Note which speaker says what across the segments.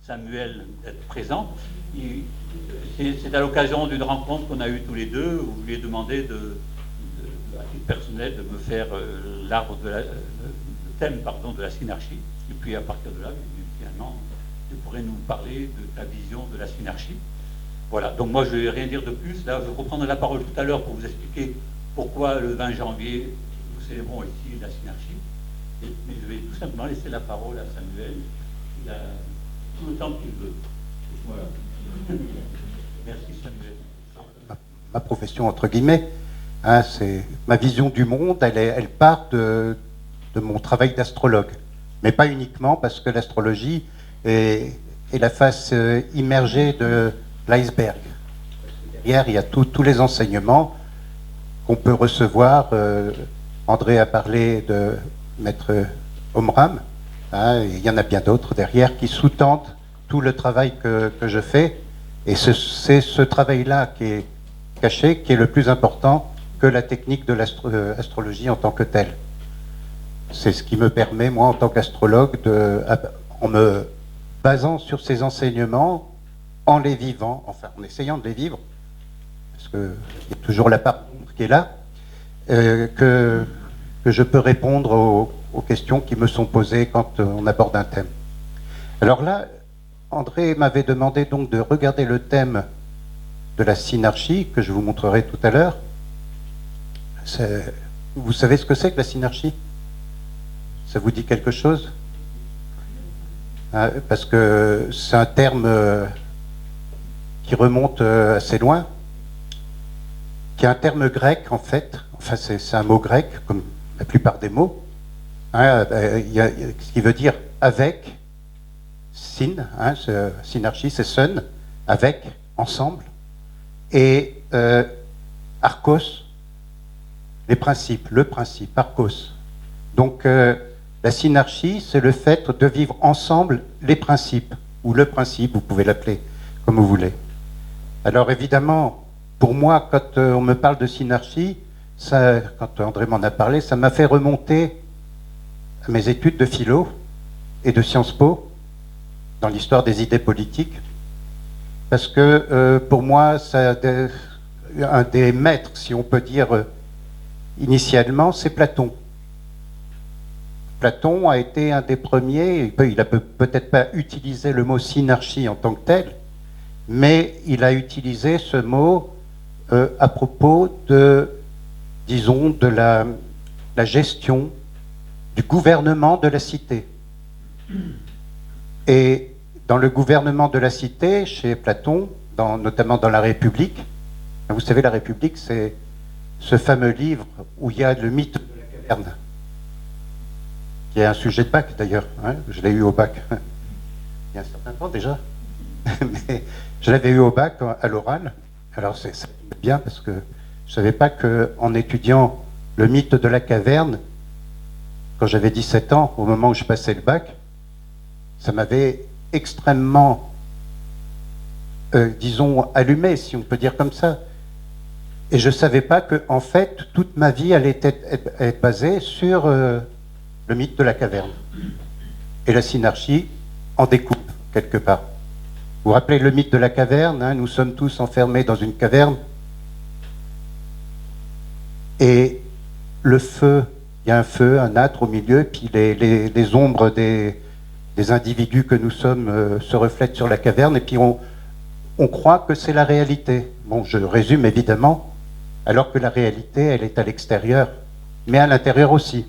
Speaker 1: Samuel d'être présent. C'est à l'occasion d'une rencontre qu'on a eue tous les deux, où je lui ai demandé à titre personnel de me faire le thème de la synarchie. Et puis à partir de là, finalement, tu pourrais nous parler de ta vision de la synarchie. Voilà, donc moi je ne vais rien dire de plus. Là, je vais reprendre la parole tout à l'heure pour vous expliquer pourquoi le 20 janvier, nous célébrons ici la synarchie. Mais je vais tout simplement laisser la parole à Samuel. Il a tout le temps qu'il veut. Voilà. Merci Samuel.
Speaker 2: Ma profession, entre guillemets, hein, c'est ma vision du monde, elle part de mon travail d'astrologue. Mais pas uniquement, parce que l'astrologie est la face immergée de l'iceberg. Derrière, il y a tous les enseignements qu'on peut recevoir. André a parlé de Maître Omram, hein, il y en a bien d'autres derrière qui sous-tendent tout le travail que je fais. Et c'est ce travail-là qui est caché, qui est le plus important que la technique de l'astrologie en tant que telle. C'est ce qui me permet, moi, en tant qu'astrologue, en me basant sur ces enseignements, en les vivant, enfin en essayant de les vivre, parce qu'il y a toujours la part qui est là, que je peux répondre aux questions qui me sont posées quand on aborde un thème. Alors là, André m'avait demandé donc de regarder le thème de la synarchie, que je vous montrerai tout à l'heure. Vous savez ce que c'est que la synarchie? Ça vous dit quelque chose? Parce que c'est un terme qui remonte assez loin, qui est un terme grec en fait. Enfin, c'est un mot grec, comme la plupart des mots, hein, ce qui veut dire avec, syn, hein, synarchie, c'est sun, avec, ensemble, et archos, les principes, le principe, archos. Donc, la synarchie, c'est le fait de vivre ensemble les principes, ou le principe, vous pouvez l'appeler comme vous voulez. Alors évidemment, pour moi, quand on me parle de synarchie, ça, quand André m'en a parlé, ça m'a fait remonter à mes études de philo et de Sciences Po, dans l'histoire des idées politiques, parce que pour moi, un des maîtres, si on peut dire, initialement, c'est Platon. Platon a été un des premiers, il n'a peut-être pas utilisé le mot synarchie en tant que tel, mais il a utilisé ce mot à propos de, disons, de la gestion du gouvernement de la cité. Et dans le gouvernement de la cité, chez Platon, notamment dans la République, vous savez, la République, c'est ce fameux livre où il y a le mythe de la caverne, qui est un sujet de bac d'ailleurs, hein, je l'ai eu au bac, il y a un certain temps déjà, mais je l'avais eu au bac à l'oral. Alors c'est bien parce que je ne savais pas qu'en étudiant le mythe de la caverne, quand j'avais 17 ans, au moment où je passais le bac, ça m'avait extrêmement, disons, allumé, si on peut dire comme ça. Et je ne savais pas que, en fait, toute ma vie allait être basée sur le mythe de la caverne. Et la synarchie en découle, quelque part. Vous vous rappelez le mythe de la caverne, hein, nous sommes tous enfermés dans une caverne. Et le feu, il y a un feu, un âtre au milieu, puis les ombres des individus que nous sommes se reflètent sur la caverne, et puis on croit que c'est la réalité. Bon, je résume évidemment, alors que la réalité, elle est à l'extérieur, mais à l'intérieur aussi.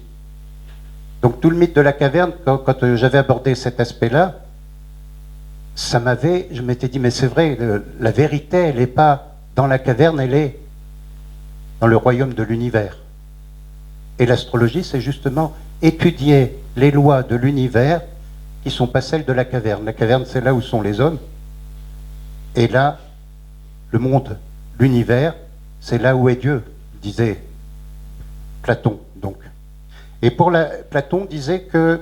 Speaker 2: Donc tout le mythe de la caverne, quand j'avais abordé cet aspect-là, je m'étais dit, mais c'est vrai, la vérité, elle n'est pas dans la caverne, elle est dans le royaume de l'univers. Et l'astrologie, c'est justement étudier les lois de l'univers qui ne sont pas celles de la caverne. La caverne, c'est là où sont les hommes. Et là, le monde, l'univers, c'est là où est Dieu, disait Platon, donc. Et Platon disait que,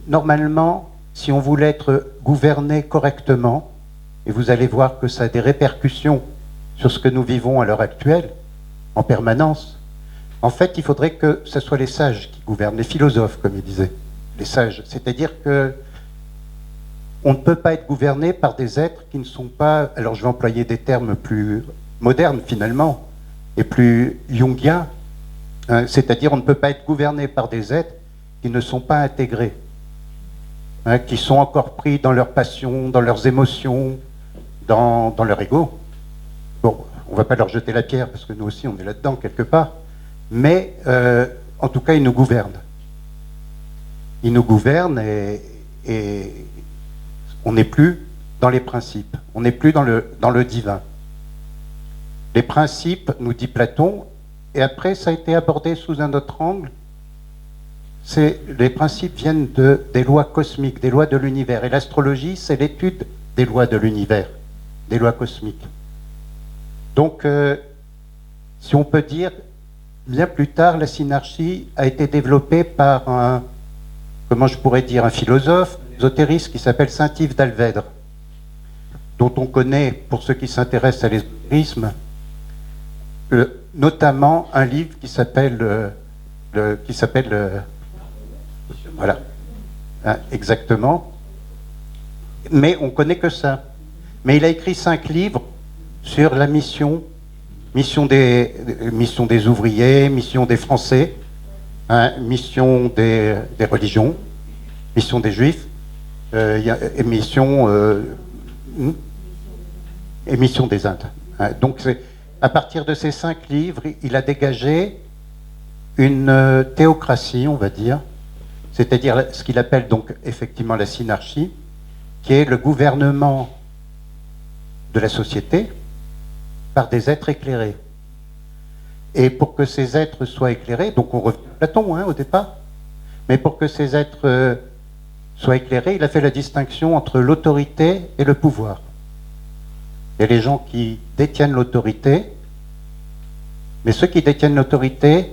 Speaker 2: normalement, si on voulait être gouverné correctement, et vous allez voir que ça a des répercussions sur ce que nous vivons à l'heure actuelle, en permanence, en fait, il faudrait que ce soit les sages qui gouvernent, les philosophes, comme il disait, les sages. C'est-à-dire que on ne peut pas être gouverné par des êtres qui ne sont pas, alors je vais employer des termes plus modernes finalement, et plus jungiens, hein, c'est-à-dire on ne peut pas être gouverné par des êtres qui ne sont pas intégrés, hein, qui sont encore pris dans leurs passions, dans leurs émotions, dans leur ego. Bon, on ne va pas leur jeter la pierre, parce que nous aussi on est là-dedans quelque part, mais en tout cas ils nous gouvernent. Ils nous gouvernent et on n'est plus dans les principes, on n'est plus dans le divin. Les principes, nous dit Platon, et après ça a été abordé sous un autre angle, les principes viennent des lois cosmiques, des lois de l'univers, et l'astrologie c'est l'étude des lois de l'univers, des lois cosmiques. Donc, si on peut dire, bien plus tard, la synarchie a été développée par un philosophe, ésotériste qui s'appelle saint Yves d'Alvèdre, dont on connaît, pour ceux qui s'intéressent à l'ésotérisme, notamment un livre qui s'appelle voilà, hein, exactement. Mais on connaît que ça. Mais il a écrit 5 livres sur la mission des ouvriers, mission des Français, hein, mission des religions, mission des Juifs, et mission des Indes. Hein. Donc, à partir de ces 5 livres, il a dégagé une théocratie, on va dire, c'est-à-dire ce qu'il appelle donc effectivement la synarchie, qui est le gouvernement de la société par des êtres éclairés. Et pour que ces êtres soient éclairés, donc on revient à Platon hein, au départ, mais pour que ces êtres soient éclairés, il a fait la distinction entre l'autorité et le pouvoir. Il y a les gens qui détiennent l'autorité, mais ceux qui détiennent l'autorité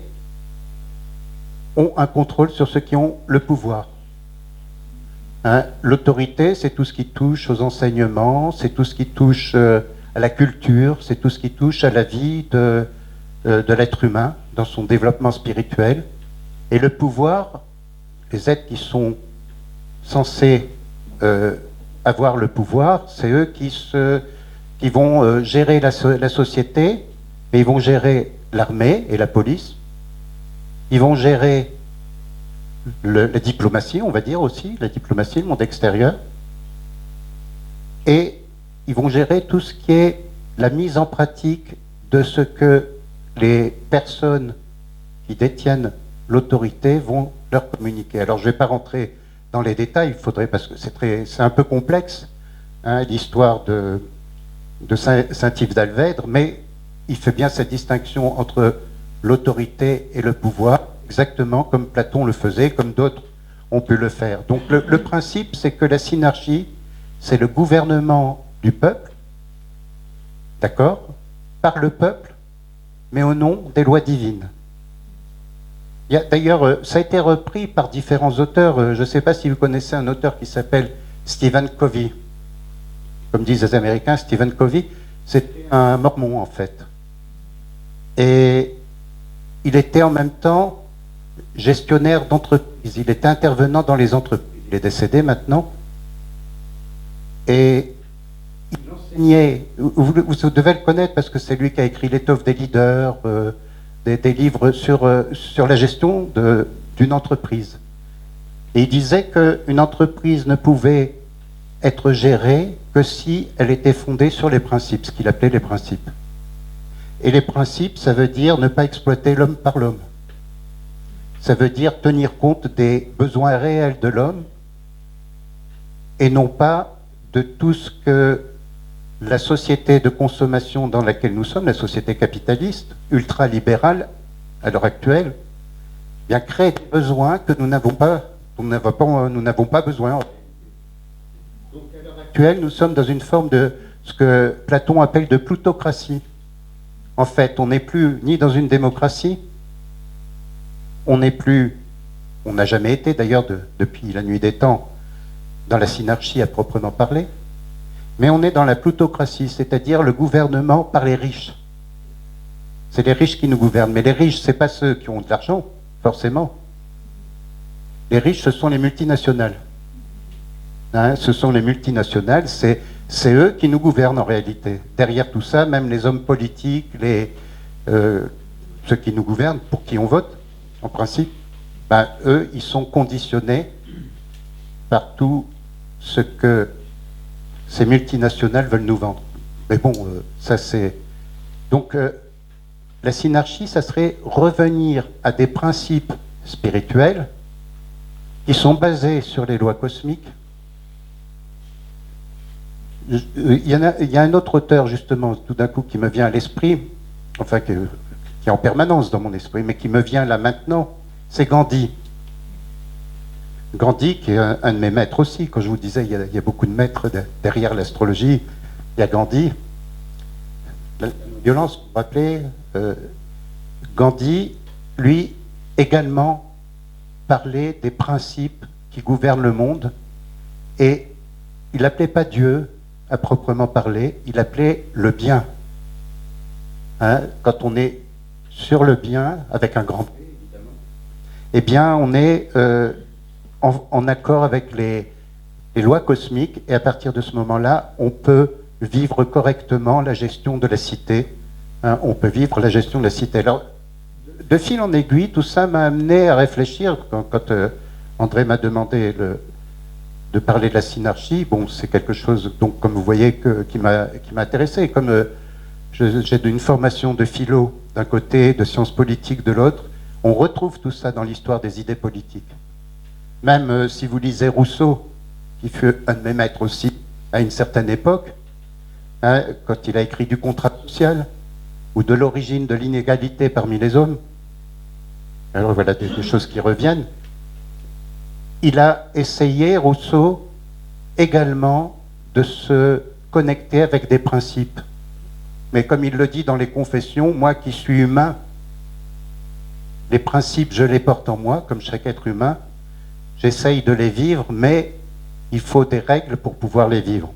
Speaker 2: ont un contrôle sur ceux qui ont le pouvoir. Hein, l'autorité, c'est tout ce qui touche aux enseignements, c'est tout ce qui touche à la culture, c'est tout ce qui touche à la vie de l'être humain dans son développement spirituel. Et le pouvoir, les êtres qui sont censés avoir le pouvoir, c'est eux qui vont gérer la société, mais ils vont gérer l'armée et la police, ils vont gérer la diplomatie, on va dire aussi, la diplomatie, le monde extérieur, et ils vont gérer tout ce qui est la mise en pratique de ce que les personnes qui détiennent l'autorité vont leur communiquer. Alors je ne vais pas rentrer dans les détails, il faudrait, parce que c'est un peu complexe, hein, l'histoire de saint Yves d'Alvèdre, mais il fait bien cette distinction entre l'autorité et le pouvoir, exactement comme Platon le faisait, comme d'autres ont pu le faire. Donc le principe, c'est que la synarchie, c'est le gouvernement du peuple, d'accord, par le peuple, mais au nom des lois divines. D'ailleurs, ça a été repris par différents auteurs. Je ne sais pas si vous connaissez un auteur qui s'appelle Stephen Covey. Comme disent les Américains, Stephen Covey, c'était un mormon en fait. Et il était en même temps gestionnaire d'entreprise. Il était intervenant dans les entreprises. Il est décédé maintenant. Et il enseignait, vous devez le connaître parce que c'est lui qui a écrit l'étoffe des leaders, des livres sur la gestion d'une entreprise. Et il disait qu'une entreprise ne pouvait être gérée que si elle était fondée sur les principes, ce qu'il appelait les principes. Et les principes, ça veut dire ne pas exploiter l'homme par l'homme. Ça veut dire tenir compte des besoins réels de l'homme et non pas de tout ce que la société de consommation dans laquelle nous sommes, la société capitaliste, ultra-libérale, à l'heure actuelle, bien crée des besoins que nous n'avons pas besoin. Donc à l'heure actuelle, nous sommes dans une forme de ce que Platon appelle de plutocratie. En fait, on n'est plus ni dans une démocratie, on n'a jamais été d'ailleurs depuis la nuit des temps dans la synarchie à proprement parler, mais on est dans la plutocratie, c'est-à-dire le gouvernement par les riches. C'est les riches qui nous gouvernent, mais les riches, ce n'est pas ceux qui ont de l'argent, forcément. Les riches, ce sont les multinationales. Hein, ce sont les multinationales, c'est eux qui nous gouvernent en réalité. Derrière tout ça, même les hommes politiques, ceux qui nous gouvernent, pour qui on vote, en principe, ben, eux, ils sont conditionnés par tout ce que ces multinationales veulent nous vendre. Mais bon, ça c'est... Donc, la synarchie, ça serait revenir à des principes spirituels qui sont basés sur les lois cosmiques. Il y a un autre auteur, justement, tout d'un coup, qui me vient à l'esprit, enfin, qui est en permanence dans mon esprit, mais qui me vient là maintenant, c'est Gandhi. Gandhi, qui est un de mes maîtres aussi, quand je vous disais, il y a beaucoup de maîtres derrière l'astrologie, il y a Gandhi. La violence, vous vous rappelez, Gandhi, lui, également, parlait des principes qui gouvernent le monde, et il n'appelait pas Dieu, à proprement parler, il appelait le bien. Hein, quand on est sur le bien, avec un grand B, évidemment, eh bien, on est en accord avec les lois cosmiques, et à partir de ce moment-là, on peut vivre correctement la gestion de la cité. Hein, on peut vivre la gestion de la cité. Alors, de fil en aiguille, tout ça m'a amené à réfléchir. Quand André m'a demandé de parler de la synarchie, bon, c'est quelque chose, donc, comme vous voyez, qui m'a intéressé. Comme j'ai une formation de philo d'un côté, de sciences politiques de l'autre, on retrouve tout ça dans l'histoire des idées politiques. Même si vous lisez Rousseau, qui fut un de mes maîtres aussi à une certaine époque, hein, quand il a écrit du contrat social ou de l'origine de l'inégalité parmi les hommes, alors voilà des choses qui reviennent. Il a essayé, Rousseau, également de se connecter avec des principes. Mais comme il le dit dans les Confessions, moi qui suis humain, les principes, je les porte en moi, comme chaque être humain, j'essaye de les vivre, mais il faut des règles pour pouvoir les vivre.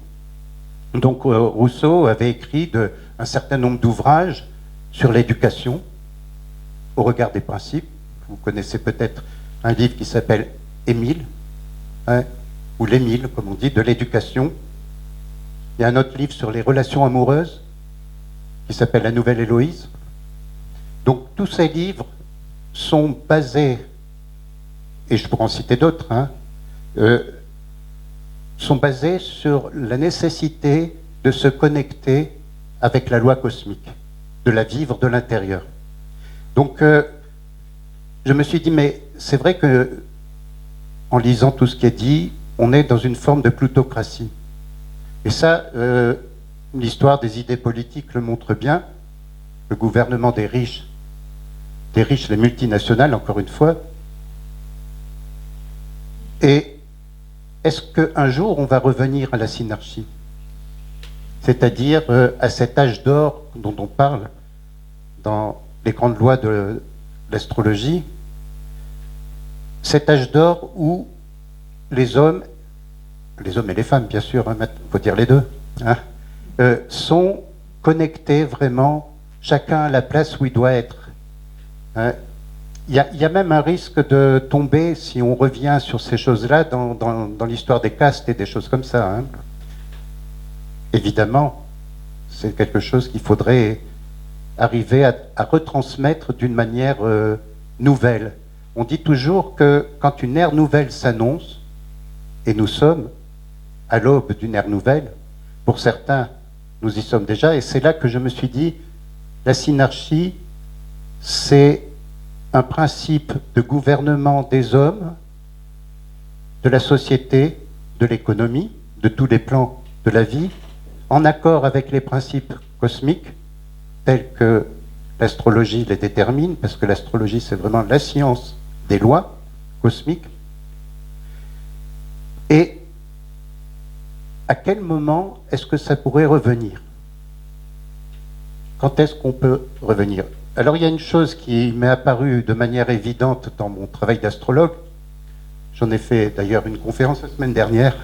Speaker 2: Donc Rousseau avait écrit un certain nombre d'ouvrages sur l'éducation, au regard des principes. Vous connaissez peut-être un livre qui s'appelle Émile, hein, ou l'Émile, comme on dit, de l'éducation. Il y a un autre livre sur les relations amoureuses, qui s'appelle La Nouvelle Héloïse. Donc tous ces livres sont basés, et je pourrais en citer d'autres, hein, sont basés sur la nécessité de se connecter avec la loi cosmique, de la vivre de l'intérieur. Donc je me suis dit, mais c'est vrai que en lisant tout ce qui est dit, on est dans une forme de plutocratie. Et ça, l'histoire des idées politiques le montre bien. Le gouvernement des riches, les multinationales, encore une fois. Et est-ce qu'un jour, on va revenir à la synarchie? C'est-à-dire à cet âge d'or dont on parle dans les grandes lois de l'astrologie, cet âge d'or où les hommes et les femmes, bien sûr, il faut dire les deux, hein, sont connectés vraiment, chacun à la place où il doit être. Hein. Il y a même un risque de tomber, si on revient sur ces choses-là, dans l'histoire des castes et des choses comme ça. Hein. Évidemment, c'est quelque chose qu'il faudrait arriver à retransmettre d'une manière nouvelle. On dit toujours que quand une ère nouvelle s'annonce, et nous sommes à l'aube d'une ère nouvelle, pour certains, nous y sommes déjà, et c'est là que je me suis dit, la synarchie, c'est un principe de gouvernement des hommes, de la société, de l'économie, de tous les plans de la vie, en accord avec les principes cosmiques, tels que l'astrologie les détermine, parce que l'astrologie, c'est vraiment la science des lois cosmiques. Et à quel moment est-ce que ça pourrait revenir? Quand est-ce qu'on peut revenir? Alors, il y a une chose qui m'est apparue de manière évidente dans mon travail d'astrologue. J'en ai fait d'ailleurs une conférence la semaine dernière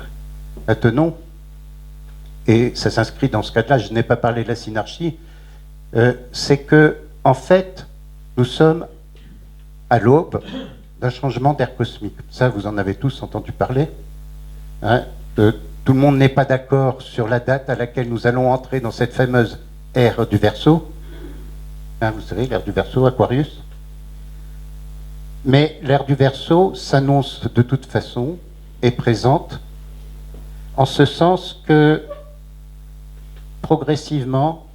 Speaker 2: à Tenon, et ça s'inscrit dans ce cadre-là. Je n'ai pas parlé de la synarchie. C'est que, en fait, nous sommes à l'aube d'un changement d'ère cosmique. Ça, vous en avez tous entendu parler. Hein. tout le monde n'est pas d'accord sur la date à laquelle nous allons entrer dans cette fameuse ère du Verseau. Hein, vous savez, l'ère du Verseau, Aquarius. Mais l'ère du Verseau s'annonce de toute façon, est présente, en ce sens que progressivement,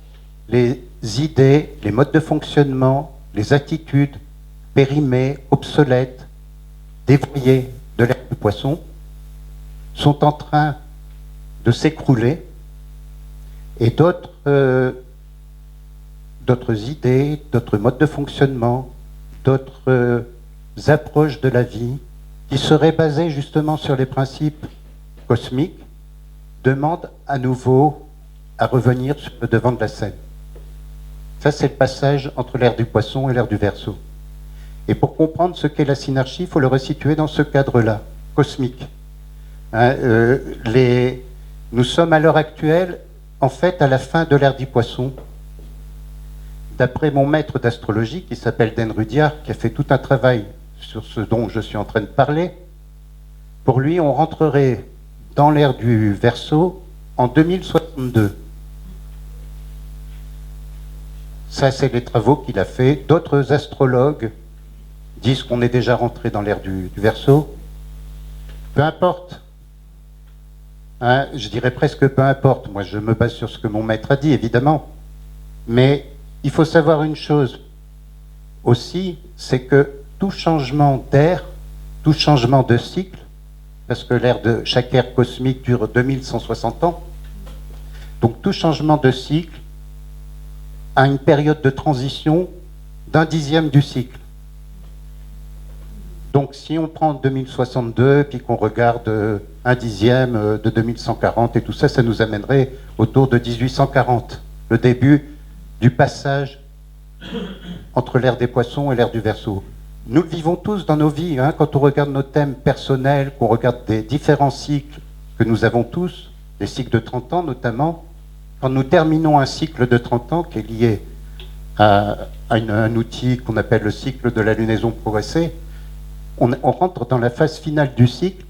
Speaker 2: les idées, les modes de fonctionnement, les attitudes périmées, obsolètes, dévoyées de l'ère du Poisson sont en train de s'écrouler et d'autres idées, d'autres modes de fonctionnement, d'autres approches de la vie qui seraient basées justement sur les principes cosmiques demandent à nouveau à revenir sur le devant de la scène. Ça, c'est le passage entre l'ère du Poisson et l'ère du Verseau. Et pour comprendre ce qu'est la synarchie, il faut le resituer dans ce cadre-là, cosmique. Hein, nous sommes à l'heure actuelle, en fait, à la fin de l'ère du Poisson. D'après mon maître d'astrologie, qui s'appelle Dan Rudyard, qui a fait tout un travail sur ce dont je suis en train de parler, pour lui, on rentrerait dans l'ère du Verseau en 2062. Ça, c'est les travaux qu'il a fait. D'autres astrologues disent qu'on est déjà rentré dans l'ère du Verseau. Peu importe. Hein, je dirais presque peu importe. Moi, je me base sur ce que mon maître a dit, évidemment. Mais il faut savoir une chose aussi, c'est que tout changement d'ère, tout changement de cycle, parce que l'ère de chaque ère cosmique dure 2160 ans, donc tout changement de cycle a une période de transition d'un dixième du cycle. Donc si on prend 2062, puis qu'on regarde un dixième de 2140 et tout ça, ça nous amènerait autour de 1840, le début du passage entre l'ère des Poissons et l'ère du Verseau. Nous le vivons tous dans nos vies, hein, quand on regarde nos thèmes personnels, qu'on regarde des différents cycles que nous avons tous, des cycles de 30 ans notamment, quand nous terminons un cycle de 30 ans qui est lié à un outil qu'on appelle le cycle de la lunaison progressée, on rentre dans la phase finale du cycle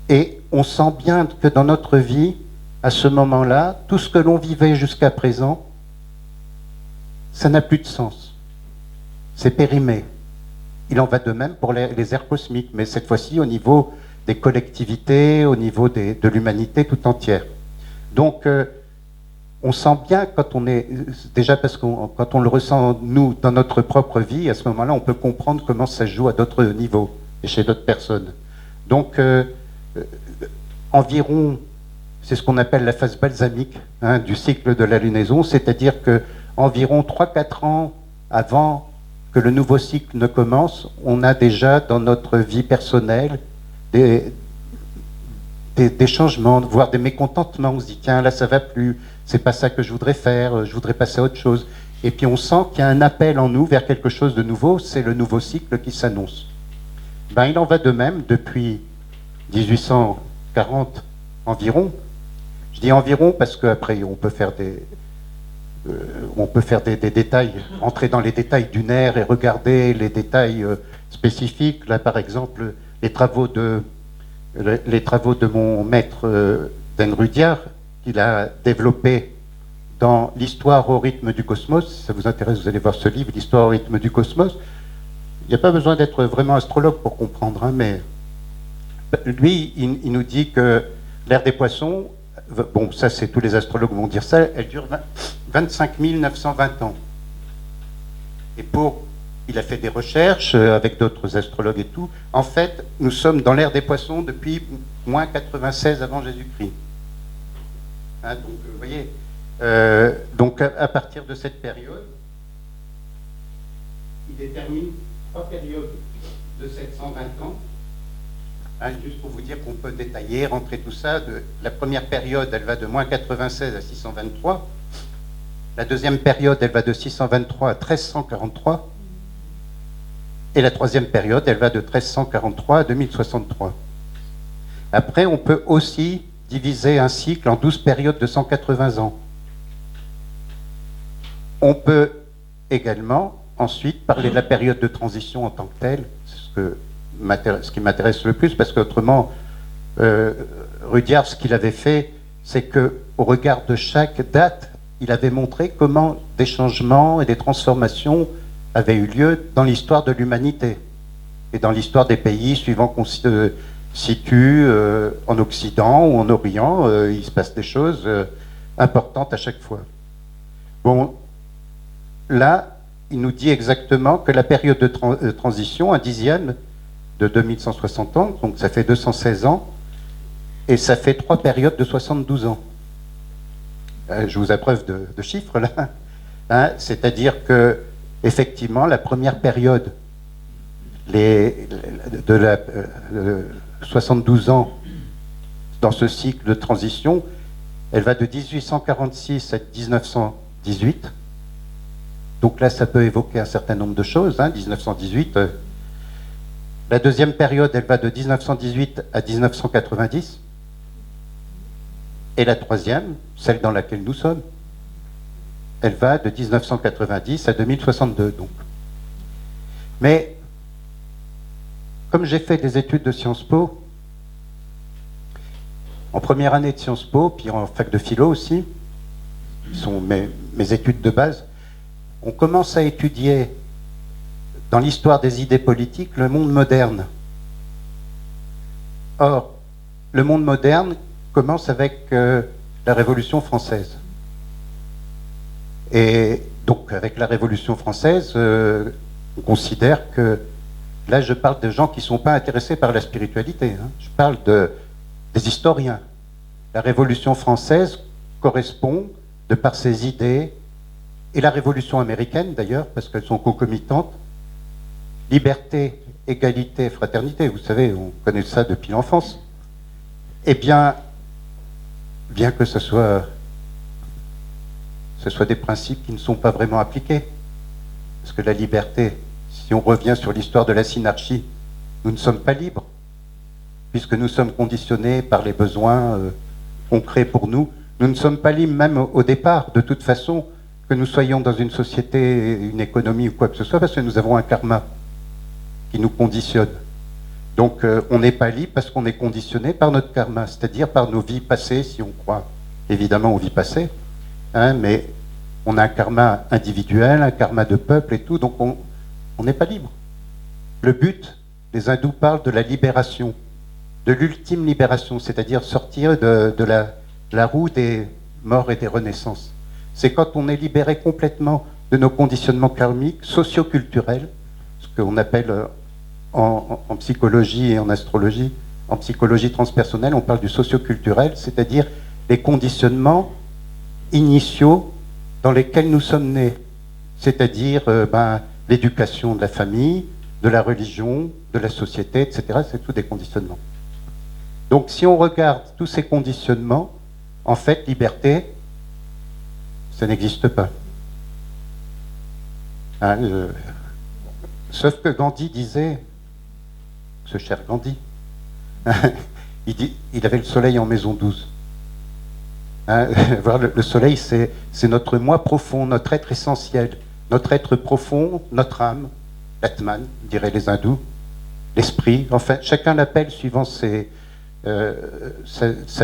Speaker 2: et on sent bien que dans notre vie, à ce moment-là, tout ce que l'on vivait jusqu'à présent, ça n'a plus de sens. C'est périmé. Il en va de même pour les ères cosmiques, mais cette fois-ci au niveau des collectivités, au niveau de l'humanité tout entière. Donc, on sent bien quand on est, déjà parce que quand on le ressent nous dans notre propre vie, à ce moment-là, on peut comprendre comment ça se joue à d'autres niveaux et chez d'autres personnes. Donc, environ, c'est ce qu'on appelle la phase balsamique, hein, du cycle de la lunaison, c'est-à-dire que environ 3-4 ans avant que le nouveau cycle ne commence, on a déjà dans notre vie personnelle des changements, voire des mécontentements. On se dit, tiens, là, ça va plus, c'est pas ça que je voudrais faire, je voudrais passer à autre chose. Et puis on sent qu'il y a un appel en nous vers quelque chose de nouveau, c'est le nouveau cycle qui s'annonce. Ben, il en va de même depuis 1840 environ. Je dis environ parce qu'après, on peut faire des détails, entrer dans les détails d'une ère et regarder les détails spécifiques. Là, par exemple, les travaux de mon maître Dan Rudyard, qu'il a développé dans l'histoire au rythme du cosmos. Si ça vous intéresse, vous allez voir ce livre, l'histoire au rythme du cosmos. Il n'y a pas besoin d'être vraiment astrologue pour comprendre, hein, mais lui, il nous dit que l'ère des Poissons, bon, ça c'est tous les astrologues vont dire ça, elle dure 25 920 ans. Et il a fait des recherches avec d'autres astrologues et tout. En fait, nous sommes dans l'ère des Poissons depuis moins 96 avant Jésus-Christ. Hein, donc, vous voyez, donc à partir de cette période, il détermine 3 périodes de 720 ans. Hein, juste pour vous dire qu'on peut détailler, rentrer tout ça. La première période, elle va de moins 96 à 623. La deuxième période, elle va de 623 à 1343. Et la troisième période, elle va de 1343 à 2063. Après, on peut aussi diviser un cycle en 12 périodes de 180 ans. On peut également ensuite parler de la période de transition en tant que telle, c'est ce qui m'intéresse le plus, parce qu'autrement, Rudyard, ce qu'il avait fait, c'est qu'au regard de chaque date, il avait montré comment des changements et des transformations avaient eu lieu dans l'histoire de l'humanité et dans l'histoire des pays suivant qu'on se situe en Occident ou en Orient. Il se passe des choses importantes à chaque fois. Bon, là, il nous dit exactement que la période de transition, un dixième de 2160 ans, donc ça fait 216 ans, et ça fait 3 périodes de 72 ans. Je vous appreuve de chiffres là. Hein, c'est-à-dire que, effectivement, la première période de 72 ans dans ce cycle de transition, elle va de 1846 à 1918. Donc là, ça peut évoquer un certain nombre de choses. 1918. La deuxième période, elle va de 1918 à 1990. Et la troisième, celle dans laquelle nous sommes, elle va de 1990 à 2062. Donc. Mais, comme j'ai fait des études de Sciences Po, en première année de Sciences Po, puis en fac de philo aussi, qui sont mes études de base, on commence à étudier dans l'histoire des idées politiques le monde moderne. Or, le monde moderne commence avec la Révolution française. Et donc, avec la Révolution française, on considère que, là je parle de gens qui ne sont pas intéressés par la spiritualité, je parle des historiens. La Révolution française correspond, de par ses idées, et la Révolution américaine d'ailleurs, parce qu'elles sont concomitantes, liberté, égalité, fraternité, vous savez, on connaît ça depuis l'enfance. Eh bien que ce soit des principes qui ne sont pas vraiment appliqués. Parce que la liberté, si on revient sur l'histoire de la synarchie, nous ne sommes pas libres, puisque nous sommes conditionnés par les besoins qu'on crée pour nous. Nous ne sommes pas libres même au départ, de toute façon, que nous soyons dans une société, une économie ou quoi que ce soit, parce que nous avons un karma qui nous conditionne. Donc on n'est pas libre parce qu'on est conditionné par notre karma, c'est-à-dire par nos vies passées, si on croit évidemment aux vies passées, mais on a un karma individuel, un karma de peuple et tout, donc on n'est pas libre. Le but, les hindous parlent de la libération, de l'ultime libération, c'est-à-dire sortir de la roue des morts et des renaissances. C'est quand on est libéré complètement de nos conditionnements karmiques, socio-culturels, ce qu'on appelle en psychologie et en astrologie, en psychologie transpersonnelle, on parle du socio-culturel, c'est-à-dire les conditionnements initiaux dans lesquels nous sommes nés, c'est-à-dire l'éducation de la famille, de la religion, de la société, etc. C'est tout des conditionnements. Donc si on regarde tous ces conditionnements, en fait, liberté, ça n'existe pas. Sauf que Gandhi disait, ce cher Gandhi, il avait le soleil en maison 12. Voir le soleil, c'est notre moi profond, notre être essentiel, notre être profond, notre âme, l'atman, diraient les hindous, l'esprit. Enfin, chacun l'appelle suivant sa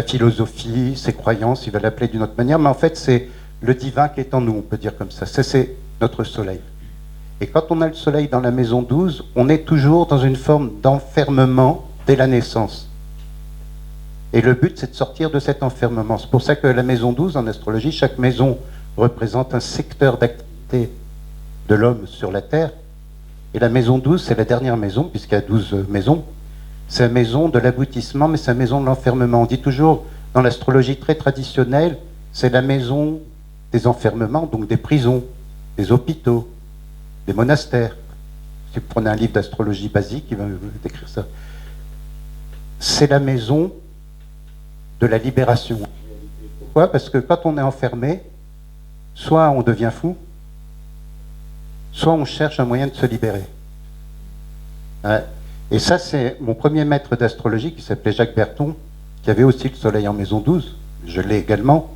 Speaker 2: philosophie, ses croyances, il va l'appeler d'une autre manière, mais en fait, c'est le divin qui est en nous, on peut dire comme ça. C'est notre soleil. Et quand on a le soleil dans la maison 12, on est toujours dans une forme d'enfermement dès la naissance. Et le but, c'est de sortir de cet enfermement. C'est pour ça que la maison 12, en astrologie, chaque maison représente un secteur d'activité de l'homme sur la Terre. Et la maison 12, c'est la dernière maison, puisqu'il y a 12 maisons. C'est la maison de l'aboutissement, mais c'est la maison de l'enfermement. On dit toujours, dans l'astrologie très traditionnelle, c'est la maison des enfermements, donc des prisons, des hôpitaux, des monastères. Si vous prenez un livre d'astrologie basique, il va vous décrire ça. C'est la maison de la libération. Pourquoi ? Parce que quand on est enfermé, soit on devient fou, soit on cherche un moyen de se libérer. Et ça, c'est mon premier maître d'astrologie qui s'appelait Jacques Berton, qui avait aussi le soleil en maison 12. Je l'ai également.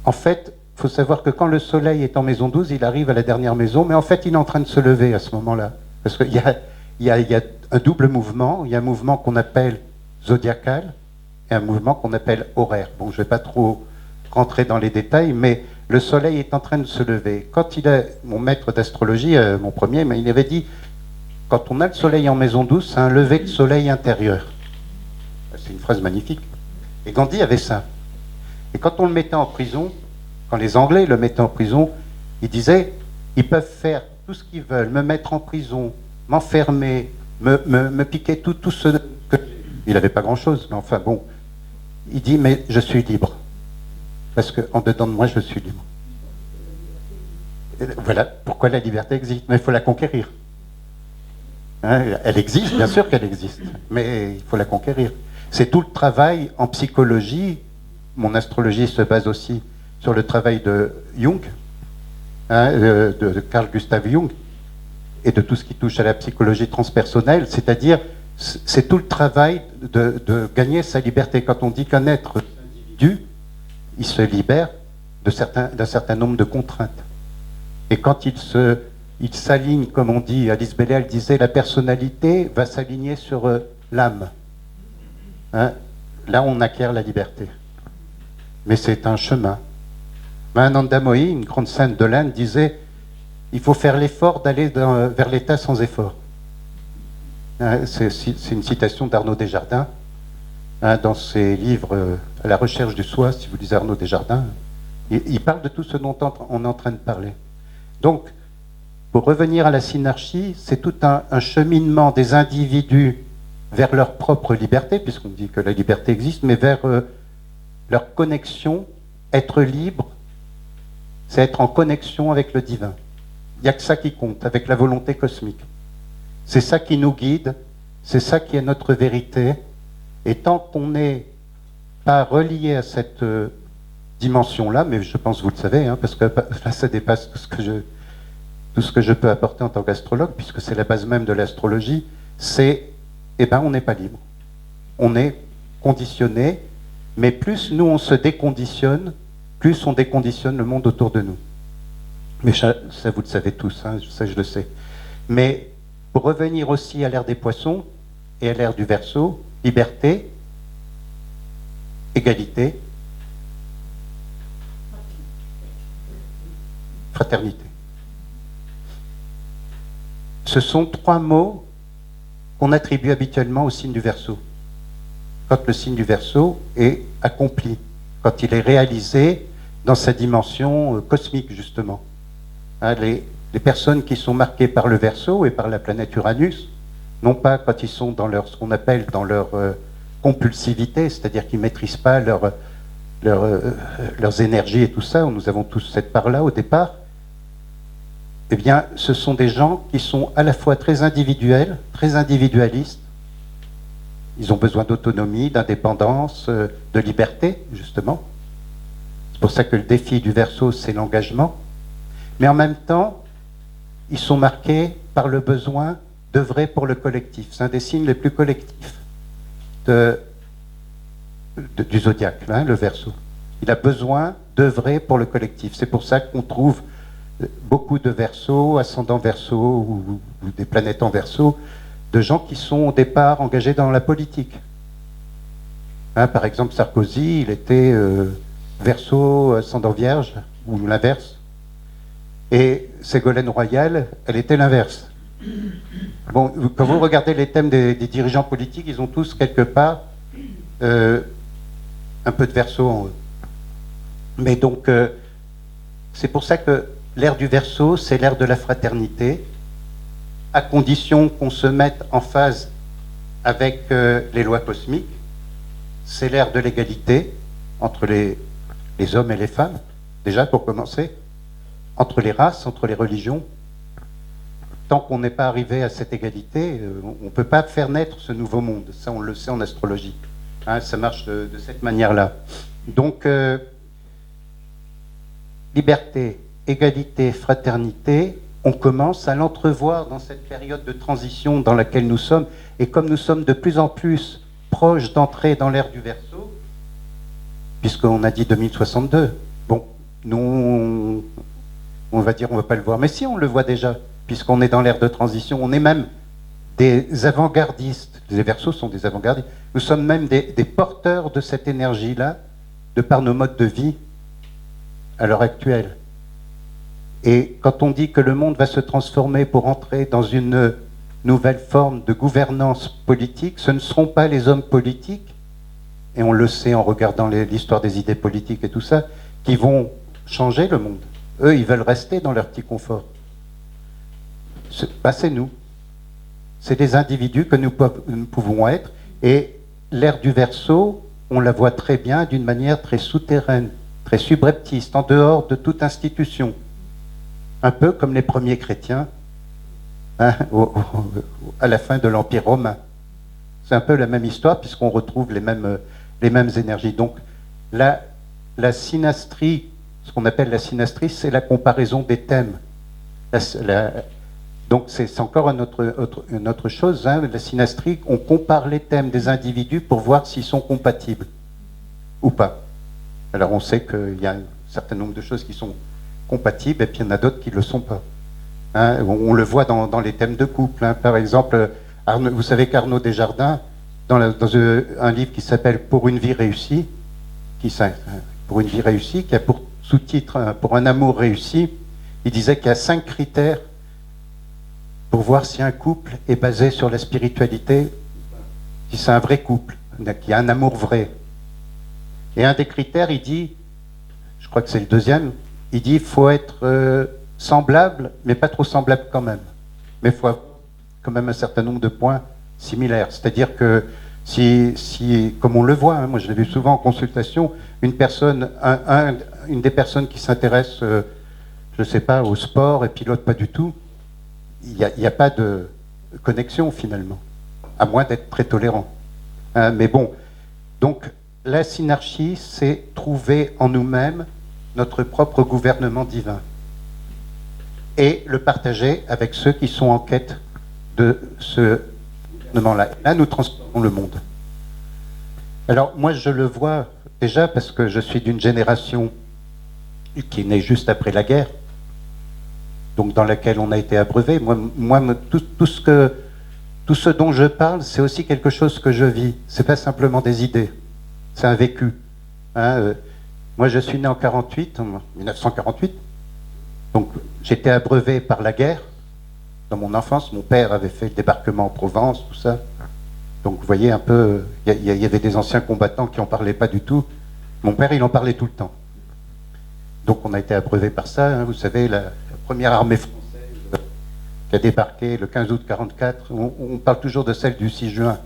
Speaker 2: En fait, il faut savoir que quand le soleil est en maison 12, il arrive à la dernière maison, mais en fait, il est en train de se lever à ce moment-là. Parce qu'il y a un double mouvement. Il y a un mouvement qu'on appelle zodiacal et un mouvement qu'on appelle horaire. Bon, je ne vais pas trop rentrer dans les détails, mais le soleil est en train de se lever. Quand mon maître d'astrologie, mon premier, il avait dit, quand on a le soleil en maison douce, c'est un lever de soleil intérieur. C'est une phrase magnifique. Et Gandhi avait ça. Et quand on le mettait en prison, quand les Anglais le mettaient en prison, ils disaient, ils peuvent faire tout ce qu'ils veulent, me mettre en prison, m'enfermer, me piquer tout ce que... Il n'avait pas grand-chose, mais enfin bon. Il dit, mais je suis libre. Parce qu'en dedans de moi, je suis libre. Et voilà pourquoi la liberté existe. Mais il faut la conquérir. Hein, elle existe, bien sûr qu'elle existe, mais il faut la conquérir. C'est tout le travail en psychologie. Mon astrologie se base aussi sur le travail de Jung, hein, de Carl Gustav Jung, et de tout ce qui touche à la psychologie transpersonnelle, c'est-à-dire c'est tout le travail de gagner sa liberté. Quand on dit qu'un être individu, il se libère d'un certain nombre de contraintes. Et quand il s'aligne, comme on dit, Alice Bellet, elle disait, la personnalité va s'aligner sur l'âme. Hein? Là, on acquiert la liberté. Mais c'est un chemin. Mahananda Mohi, une grande sainte de l'Inde, disait, il faut faire l'effort d'aller vers l'état sans effort. Hein, c'est une citation d'Arnaud Desjardins, hein, dans ses livres À la recherche du soi, si vous lisez Arnaud Desjardins, il parle de tout ce dont on est en train de parler. Donc, pour revenir à la synarchie, c'est tout un cheminement des individus vers leur propre liberté, puisqu'on dit que la liberté existe, mais vers leur connexion. Être libre, c'est être en connexion avec le divin. Il n'y a que ça qui compte, avec la volonté cosmique. C'est ça qui nous guide, c'est ça qui est notre vérité. Et tant qu'on n'est pas relié à cette dimension-là, mais je pense que vous le savez, hein, parce que là, ça dépasse tout ce que je peux apporter en tant qu'astrologue, puisque c'est la base même de l'astrologie, c'est, on n'est pas libre. On est conditionné, mais plus nous on se déconditionne, plus on déconditionne le monde autour de nous. Mais ça vous le savez tous, hein, ça je le sais. Mais pour revenir aussi à l'ère des poissons et à l'ère du Verseau, liberté, égalité, fraternité. Ce sont trois mots qu'on attribue habituellement au signe du Verseau. Quand le signe du Verseau est accompli, quand il est réalisé dans sa dimension cosmique, justement. Hein, les personnes qui sont marquées par le Verseau et par la planète Uranus, non pas quand ils sont dans ce qu'on appelle dans leur compulsivité, c'est-à-dire qu'ils ne maîtrisent pas leurs énergies et tout ça, nous avons tous cette part-là au départ, eh bien, ce sont des gens qui sont à la fois très individuels, très individualistes. Ils ont besoin d'autonomie, d'indépendance, de liberté, justement. C'est pour ça que le défi du Verseau, c'est l'engagement. Mais en même temps, ils sont marqués par le besoin d'œuvrer pour le collectif. C'est un des signes les plus collectifs du zodiaque, hein, le Verseau. Il a besoin d'œuvrer pour le collectif. C'est pour ça qu'on trouve beaucoup de Verseaux, ascendants Verseau ou des planètes en Verseau, de gens qui sont au départ engagés dans la politique. Hein, par exemple, Sarkozy, il était Verseau, ascendant Vierge, ou l'inverse. Et Ségolène Royal, elle était l'inverse. Bon, quand vous regardez les thèmes des dirigeants politiques, ils ont tous quelque part un peu de Verseau en eux. Mais donc, c'est pour ça que l'ère du Verseau, c'est l'ère de la fraternité, à condition qu'on se mette en phase avec les lois cosmiques. C'est l'ère de l'égalité entre les hommes et les femmes, déjà pour commencer, entre les races, entre les religions. Tant qu'on n'est pas arrivé à cette égalité, on ne peut pas faire naître ce nouveau monde. Ça, on le sait en astrologie. Hein, ça marche de cette manière-là. Donc, liberté, égalité, fraternité, on commence à l'entrevoir dans cette période de transition dans laquelle nous sommes. Et comme nous sommes de plus en plus proches d'entrer dans l'ère du Verseau, puisqu'on a dit 2062, bon, nous, on va dire on ne va pas le voir. Mais si, on le voit déjà, puisqu'on est dans l'ère de transition, on est même des avant-gardistes. Les Verseaux sont des avant-gardistes. Nous sommes même des porteurs de cette énergie-là, de par nos modes de vie à l'heure actuelle. Et quand on dit que le monde va se transformer pour entrer dans une nouvelle forme de gouvernance politique, ce ne seront pas les hommes politiques, et on le sait en regardant l'histoire des idées politiques et tout ça, qui vont changer le monde. Eux, ils veulent rester dans leur petit confort. C'est nous. C'est des individus que nous pouvons être, et l'ère du Verseau, on la voit très bien d'une manière très souterraine, très subreptice, en dehors de toute institution. Un peu comme les premiers chrétiens, hein, à la fin de l'Empire romain. C'est un peu la même histoire, puisqu'on retrouve les mêmes énergies. Donc, la synastrie, ce qu'on appelle la synastrie, c'est la comparaison des thèmes. Donc, c'est encore une autre chose. Hein. La synastrie, on compare les thèmes des individus pour voir s'ils sont compatibles ou pas. Alors, on sait qu'il y a un certain nombre de choses qui sont compatibles, et puis il y en a d'autres qui ne le sont pas. Hein, on le voit dans les thèmes de couple. Hein. Par exemple, vous savez qu'Arnaud Desjardins, dans un livre qui s'appelle Pour une vie réussie, qui a pour sous-titre Pour un amour réussi, il disait qu'il y a 5 critères pour voir si un couple est basé sur la spiritualité, si c'est un vrai couple, qu'il y a un amour vrai. Et un des critères, il dit, je crois que c'est le deuxième, il dit qu'il faut être semblable, mais pas trop semblable quand même. Mais il faut avoir quand même un certain nombre de points similaires. C'est-à-dire que si comme on le voit, hein, moi je l'ai vu souvent en consultation, une des personnes qui s'intéresse, je ne sais pas, au sport, et puis l'autre pas du tout, il n'y a pas de connexion finalement, à moins d'être très tolérant. Mais bon, donc la synarchie, c'est trouver en nous-mêmes notre propre gouvernement divin et le partager avec ceux qui sont en quête de ce gouvernement-là. Là, nous transformons le monde. Alors, moi, je le vois déjà parce que je suis d'une génération qui est née juste après la guerre, donc dans laquelle on a été abreuvé. Moi tout ce dont je parle, c'est aussi quelque chose que je vis. C'est pas simplement des idées, c'est un vécu. Hein, moi, je suis né en 1948, donc j'étais abreuvé par la guerre. Dans mon enfance, mon père avait fait le débarquement en Provence, tout ça. Donc vous voyez un peu, il y avait des anciens combattants qui n'en parlaient pas du tout. Mon père, il en parlait tout le temps. Donc on a été abreuvé par ça. Hein. Vous savez, la première armée française qui a débarqué le 15 août 1944, on parle toujours de celle du 6 juin.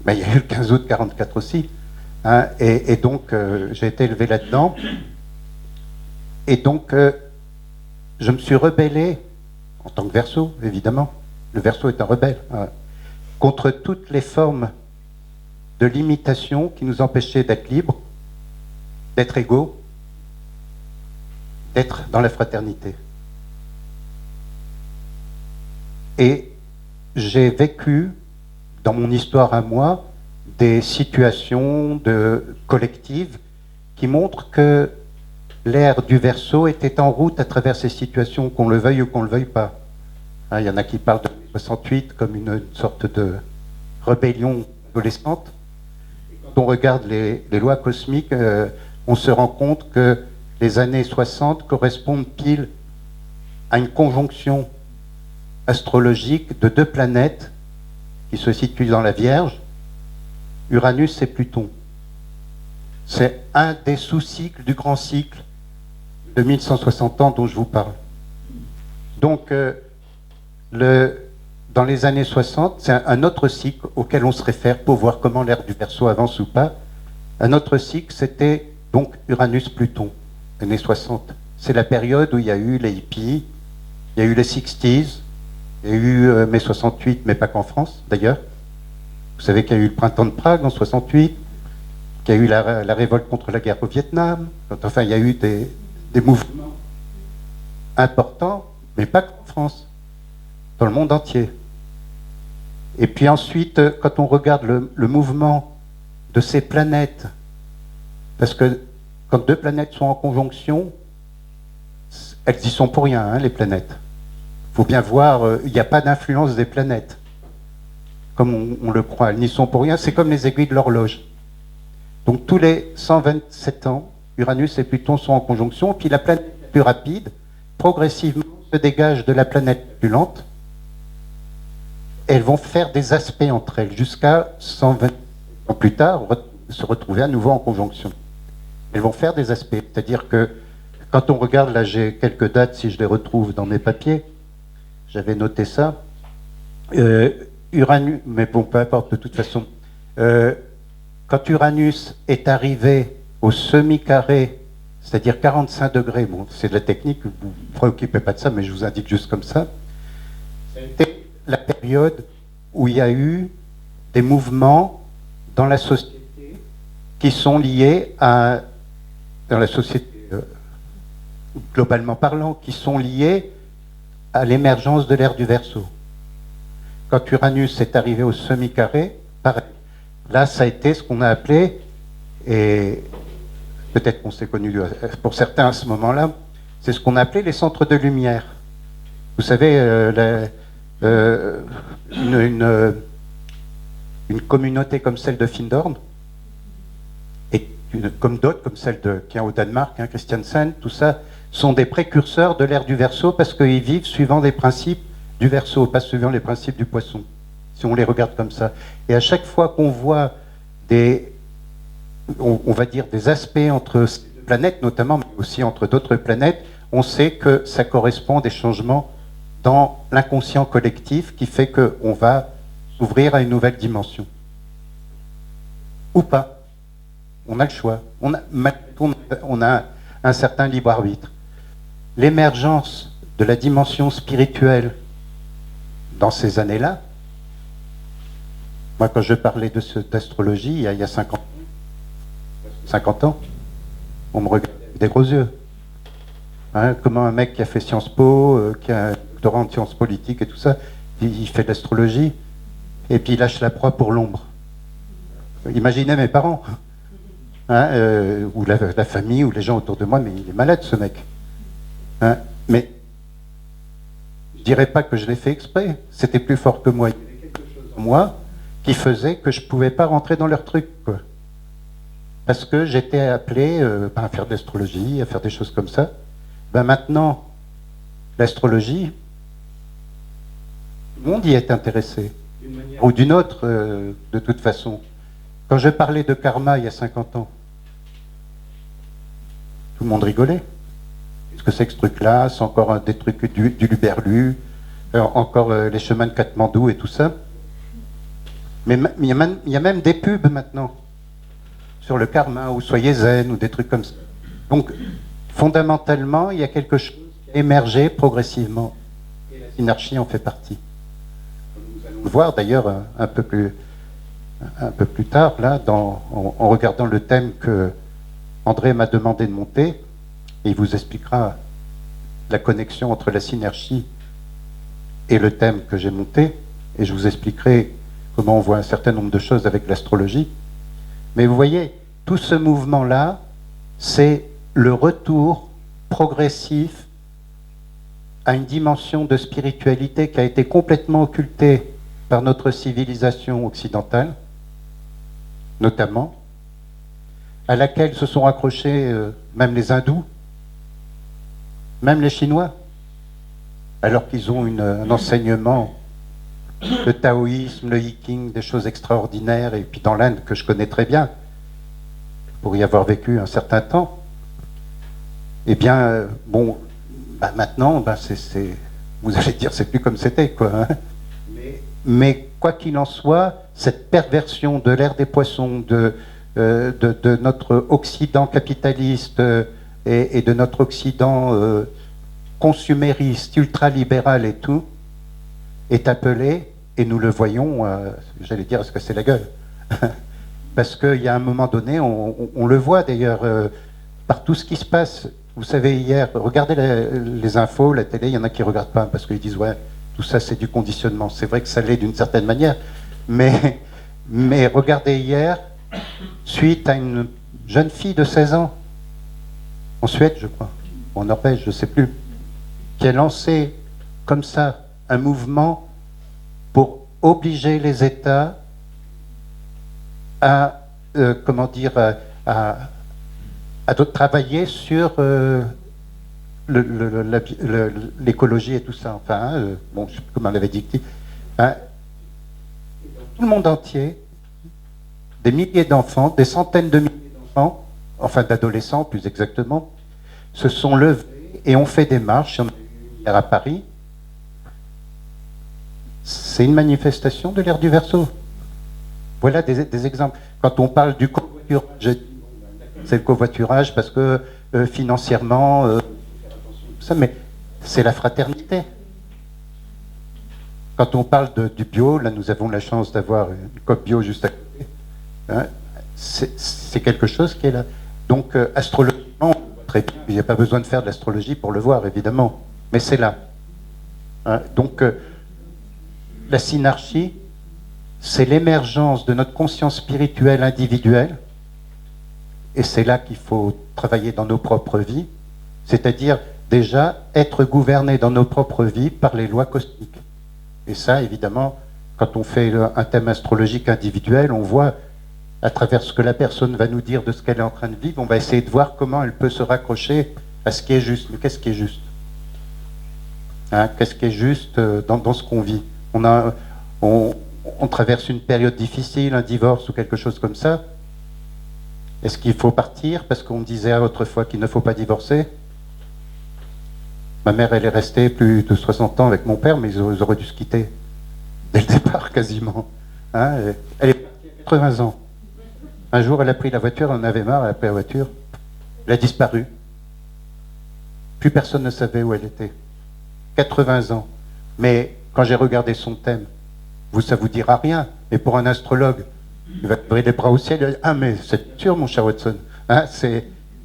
Speaker 2: Mais il y a eu le 15 août 1944 aussi. Hein. Et donc j'ai été élevé là-dedans. Et donc je me suis rebellé, en tant que Verseau, évidemment. Le Verseau est un rebelle. Hein, contre toutes les formes de limitation qui nous empêchaient d'être libres, d'être égaux, d'être dans la fraternité. Et j'ai vécu, dans mon histoire à moi, des situations collectives qui montrent que l'ère du Verseau était en route à travers ces situations, qu'on le veuille ou qu'on ne le veuille pas. Hein, il y en a qui parlent de 68 comme une sorte de rébellion adolescente. Quand on regarde les lois cosmiques, on se rend compte que les années 60 correspondent pile à une conjonction astrologique de 2 planètes qui se situent dans la Vierge, Uranus et Pluton. C'est un des sous-cycles du grand cycle de 1160 ans dont je vous parle. Donc, dans les années 60, c'est un autre cycle auquel on se réfère pour voir comment l'ère du Verseau avance ou pas. Un autre cycle, c'était donc Uranus-Pluton, années 60. C'est la période où il y a eu les hippies, il y a eu les 60s, il y a eu mai 68, mais pas qu'en France d'ailleurs. Vous savez qu'il y a eu le printemps de Prague en 68, qu'il y a eu la révolte contre la guerre au Vietnam. Enfin, il y a eu des mouvements importants, mais pas qu'en France, dans le monde entier. Et puis ensuite, quand on regarde le mouvement de ces planètes, parce que quand 2 planètes sont en conjonction, elles y sont pour rien, hein, les planètes. Il faut bien voir, il n'y a pas d'influence des planètes. comme on le croit, elles n'y sont pour rien, c'est comme les aiguilles de l'horloge. Donc tous les 127 ans, Uranus et Pluton sont en conjonction, puis la planète la plus rapide, progressivement, se dégage de la planète la plus lente. Elles vont faire des aspects entre elles, jusqu'à 120 ans plus tard, se retrouver à nouveau en conjonction. Elles vont faire des aspects, c'est-à-dire que quand on regarde, là j'ai quelques dates, si je les retrouve dans mes papiers, j'avais noté ça, Uranus, mais bon, peu importe, de toute façon, quand Uranus est arrivé au semi-carré, c'est-à-dire 45 degrés, bon, c'est de la technique, vous ne vous préoccupez pas de ça, mais je vous indique juste comme ça, c'était la période où il y a eu des mouvements dans la société qui sont liés à, dans la société globalement parlant, qui sont liés à l'émergence de l'ère du Verseau. Quand Uranus est arrivé au semi-carré, pareil. Là, ça a été ce qu'on a appelé, et peut-être qu'on s'est connu pour certains à ce moment-là, c'est ce qu'on a appelé les centres de lumière. Vous savez, une communauté comme celle de Findorn, et comme d'autres, comme celle qui est au Danemark, hein, Christiansen, tout ça, sont des précurseurs de l'ère du Verseau parce qu'ils vivent suivant les principes du Verseau, pas suivant les principes du Poisson, si on les regarde comme ça. Et à chaque fois qu'on voit des, on va dire, des aspects entre ces planètes, notamment, mais aussi entre d'autres planètes, on sait que ça correspond à des changements dans l'inconscient collectif qui fait qu'on va s'ouvrir à une nouvelle dimension. Ou pas. On a le choix. On a un certain libre arbitre. L'émergence de la dimension spirituelle dans ces années-là, moi quand je parlais d'astrologie il y a 50 ans, on me regardait avec des gros yeux. Hein, comment un mec qui a fait Sciences Po, qui a un doctorat en sciences politiques et tout ça, il fait de l'astrologie, et puis il lâche la proie pour l'ombre. Imaginez mes parents, hein, ou la famille, ou les gens autour de moi, mais il est malade ce mec. Hein, mais je ne dirais pas que je l'ai fait exprès, c'était plus fort que moi. Il y avait quelque chose en moi qui faisait que je ne pouvais pas rentrer dans leur truc, quoi. Parce que j'étais appelé à faire de l'astrologie, à faire des choses comme ça. Ben maintenant, l'astrologie, tout le monde y est intéressé, d'une manière ou d'une autre, de toute façon. Quand je parlais de karma il y a 50 ans, tout le monde rigolait. Qu'est-ce que c'est que ce truc-là? C'est encore des trucs du Luberlu, encore les chemins de Katmandou et tout ça. Mais il y a même des pubs maintenant sur le karma, ou soyez zen, ou des trucs comme ça. Donc, fondamentalement, il y a quelque chose qui a émergé progressivement. Et la synarchie en fait partie. Nous allons le voir d'ailleurs un peu plus tard, là, en regardant le thème que André m'a demandé de monter, et il vous expliquera la connexion entre la synarchie et le thème que j'ai monté, et je vous expliquerai comment on voit un certain nombre de choses avec l'astrologie. Mais vous voyez, tout ce mouvement-là, c'est le retour progressif à une dimension de spiritualité qui a été complètement occultée par notre civilisation occidentale, notamment, à laquelle se sont raccrochés même les hindous, même les Chinois, alors qu'ils ont un enseignement, le taoïsme, le hiking, des choses extraordinaires, et puis dans l'Inde que je connais très bien, pour y avoir vécu un certain temps. Eh bien, bon, maintenant, vous allez dire, c'est plus comme c'était, quoi. Hein. Mais quoi qu'il en soit, cette perversion de l'ère des poissons, de notre Occident capitaliste et de notre Occident consumériste, ultralibéral et tout, est appelée, et nous le voyons, j'allais dire, est-ce que c'est la gueule? Parce qu'il y a un moment donné, on le voit d'ailleurs, par tout ce qui se passe. Vous savez, hier, regardez les infos, la télé, il y en a qui ne regardent pas, parce qu'ils disent, ouais, tout ça c'est du conditionnement. C'est vrai que ça l'est d'une certaine manière, mais regardez hier, suite à une jeune fille de 16 ans, en Suède, je crois, ou en Norvège, je ne sais plus, qui a lancé comme ça un mouvement pour obliger les États à, à travailler sur l'écologie et tout ça. Enfin, bon, je sais plus comment on l'avait dit. Hein, tout le monde entier, des milliers d'enfants, des centaines de milliers d'enfants, enfin d'adolescents plus exactement, se sont levés et ont fait des marches. On a eu hier à Paris. C'est une manifestation de l'ère du Verseau. Voilà des exemples. Quand on parle du covoiturage, c'est le covoiturage parce que financièrement, ça, mais c'est la fraternité. Quand on parle du bio, là nous avons la chance d'avoir une COP bio juste à côté, hein, c'est quelque chose qui est là. Donc astrologiquement, très bien, il n'y a pas besoin de faire de l'astrologie pour le voir, évidemment, mais c'est là. Hein, donc la synarchie, c'est l'émergence de notre conscience spirituelle individuelle, et c'est là qu'il faut travailler dans nos propres vies, c'est-à-dire déjà être gouverné dans nos propres vies par les lois cosmiques. Et ça, évidemment, quand on fait un thème astrologique individuel, on voit à travers ce que la personne va nous dire de ce qu'elle est en train de vivre, on va essayer de voir comment elle peut se raccrocher à ce qui est juste. Mais qu'est-ce qui est juste, hein, qu'est-ce qui est juste dans ce qu'on vit? On traverse une période difficile, un divorce ou quelque chose comme ça. Est-ce qu'il faut partir parce qu'on disait autrefois qu'il ne faut pas divorcer? Ma mère, elle est restée plus de 60 ans avec mon père, mais ils auraient dû se quitter dès le départ, quasiment. Hein, elle est partie à 80 ans. Un jour, elle a pris la voiture, elle en avait marre, elle a pris la voiture. Elle a disparu. Plus personne ne savait où elle était. 80 ans. Mais quand j'ai regardé son thème, ça vous dira rien, mais pour un astrologue, il va ouvrir les bras au ciel et dire, ah mais c'est sûr mon cher Watson, hein,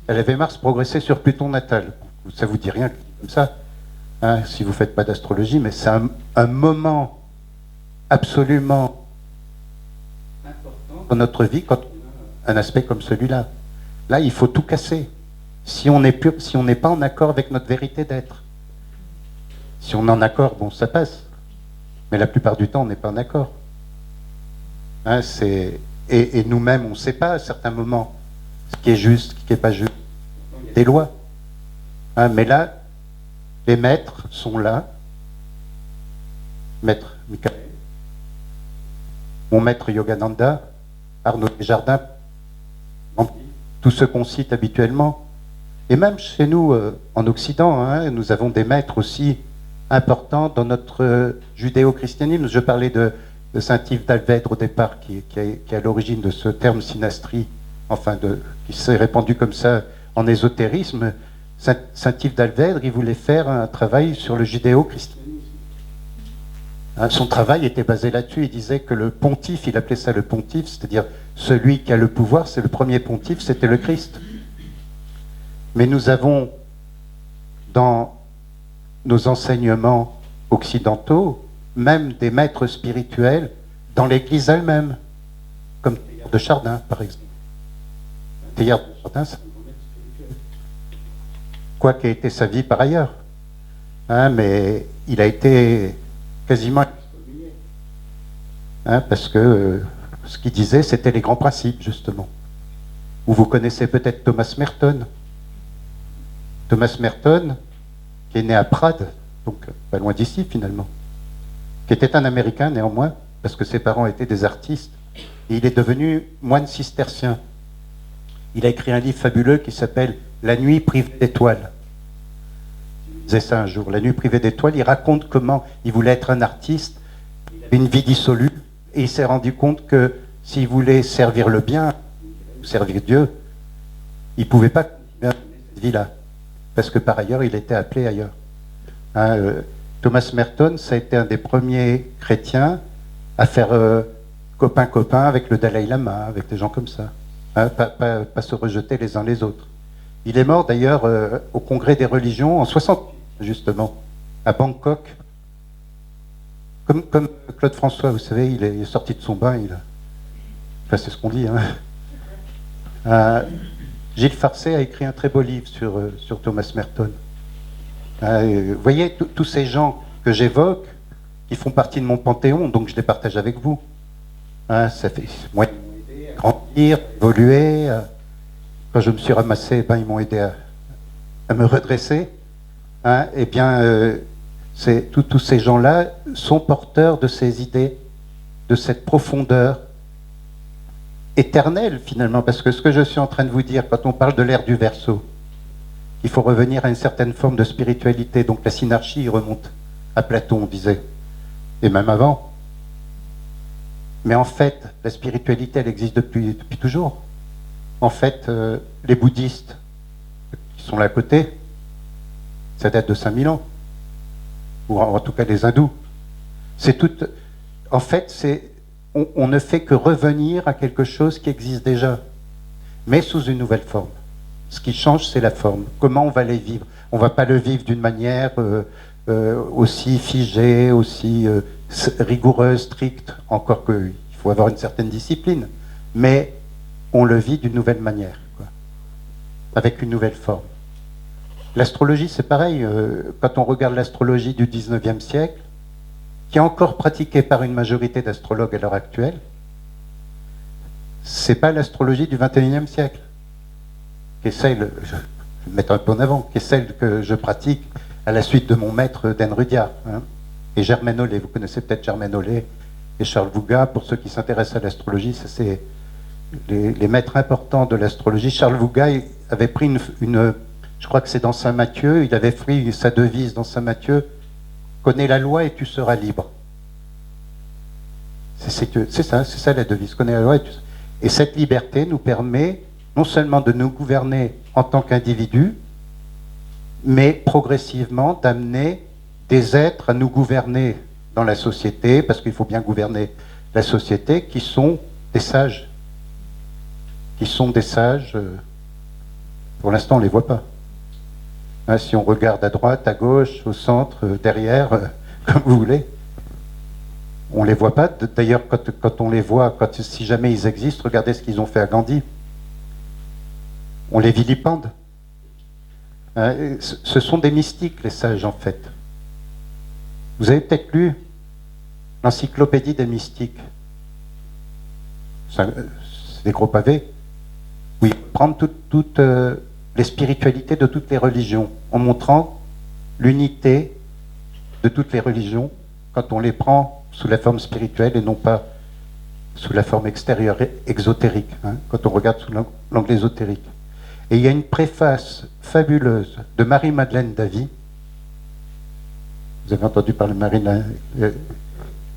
Speaker 2: elle avait Mars progresser sur Pluton natal. Ça vous dit rien comme ça, hein, si vous ne faites pas d'astrologie, mais c'est un moment absolument important dans notre vie quand on a un aspect comme celui-là. Là, il faut tout casser. Si on n'est pas en accord avec notre vérité d'être. Si on est en accord, bon, ça passe. Mais la plupart du temps, on n'est pas en accord. Hein, et nous-mêmes, on ne sait pas à certains moments ce qui est juste, ce qui n'est pas juste. Il y a des lois. Hein, mais là, les maîtres sont là. Maître Michael, mon maître Yogananda, Arnaud Desjardins, tous ceux qu'on cite habituellement. Et même chez nous, en Occident, hein, nous avons des maîtres aussi important dans notre judéo-christianisme. Je parlais de saint Yves d'Alvèdre au départ, qui est à l'origine de ce terme synastrie, enfin qui s'est répandu comme ça en ésotérisme. Saint Yves d'Alvèdre, il voulait faire un travail sur le judéo-christianisme. Hein, son travail était basé là-dessus. Il disait que le pontife, il appelait ça le pontife, c'est-à-dire celui qui a le pouvoir, c'est le premier pontife, c'était le Christ. Mais nous avons dans nos enseignements occidentaux, même des maîtres spirituels dans l'Église elle-même, comme Teilhard de Chardin, par exemple. Teilhard de Chardin, c'est un grand maître spirituel. Quoi qu'ait été sa vie par ailleurs. Hein, mais il a été quasiment excommunié. Hein, parce que ce qu'il disait, c'était les grands principes, justement. Ou vous connaissez peut-être Thomas Merton. Thomas Merton, qui est né à Prades, donc pas loin d'ici finalement, qui était un Américain néanmoins, parce que ses parents étaient des artistes, et il est devenu moine cistercien. Il a écrit un livre fabuleux qui s'appelle « La nuit privée d'étoiles ». Il disait ça un jour, « La nuit privée d'étoiles », il raconte comment il voulait être un artiste, il avait une vie dissolue, et il s'est rendu compte que s'il voulait servir le bien, servir Dieu, il ne pouvait pas continuer cette vie-là. Parce que par ailleurs, il était appelé ailleurs. Hein, Thomas Merton, ça a été un des premiers chrétiens à faire copain-copain avec le Dalai Lama, avec des gens comme ça. Hein, pas se rejeter les uns les autres. Il est mort d'ailleurs au Congrès des religions en 60, justement, à Bangkok. Comme Claude François, vous savez, il est sorti de son bain, enfin, c'est ce qu'on dit. Hein. Gilles Farcet a écrit un très beau livre sur Thomas Merton. Vous voyez, tous ces gens que j'évoque qui font partie de mon panthéon, donc je les partage avec vous. Hein, ça fait, moi, ils m'ont aidé à grandir, à évoluer. Quand je me suis ramassé, ben, ils m'ont aidé à me redresser. Hein, eh bien, tous ces gens-là sont porteurs de ces idées, de cette profondeur éternelle, finalement. Parce que ce que je suis en train de vous dire, quand on parle de l'ère du Verseau, il faut revenir à une certaine forme de spiritualité. Donc la synarchie remonte à Platon, on disait, et même avant. Mais en fait, la spiritualité, elle existe depuis toujours. En fait, les bouddhistes qui sont là à côté, ça date de 5000 ans. Ou en tout cas les hindous. C'est tout. En fait, on ne fait que revenir à quelque chose qui existe déjà, mais sous une nouvelle forme. Ce qui change, c'est la forme. Comment on va les vivre? On ne va pas le vivre d'une manière aussi figée, aussi rigoureuse, stricte, encore qu'il faut avoir une certaine discipline. Mais on le vit d'une nouvelle manière, quoi, avec une nouvelle forme. L'astrologie, c'est pareil. Quand on regarde l'astrologie du 19e siècle, qui est encore pratiquée par une majorité d'astrologues à l'heure actuelle, c'est pas l'astrologie du 21e siècle, qui est celle, je vais mettre un peu en avant, qui est celle que je pratique à la suite de mon maître Dan Rudyard, hein, et Germaine Hollet. Vous connaissez peut-être Germaine Hollet et Charles Vouga. Pour ceux qui s'intéressent à l'astrologie, c'est les maîtres importants de l'astrologie. Charles Vouga avait pris je crois que c'est dans Saint Matthieu, il avait pris sa devise dans Saint Matthieu: connais la loi et tu seras libre. C'est ça la devise, connais la loi et cette liberté nous permet non seulement de nous gouverner en tant qu'individus, mais progressivement d'amener des êtres à nous gouverner dans la société, parce qu'il faut bien gouverner la société, qui sont des sages. Pour l'instant on ne les voit pas. Hein, si on regarde à droite, à gauche, au centre, derrière, comme vous voulez, on ne les voit pas. D'ailleurs, quand on les voit, si jamais ils existent, regardez ce qu'ils ont fait à Gandhi. On les vilipende. Hein, ce sont des mystiques, les sages, en fait. Vous avez peut-être lu l'encyclopédie des mystiques. C'est des gros pavés. Oui, prendre toutes les spiritualités de toutes les religions, en montrant l'unité de toutes les religions quand on les prend sous la forme spirituelle et non pas sous la forme extérieure, exotérique, hein, quand on regarde sous l'angle ésotérique. Et il y a une préface fabuleuse de Marie-Madeleine Davy. Vous avez entendu parler de Marie-Madeleine,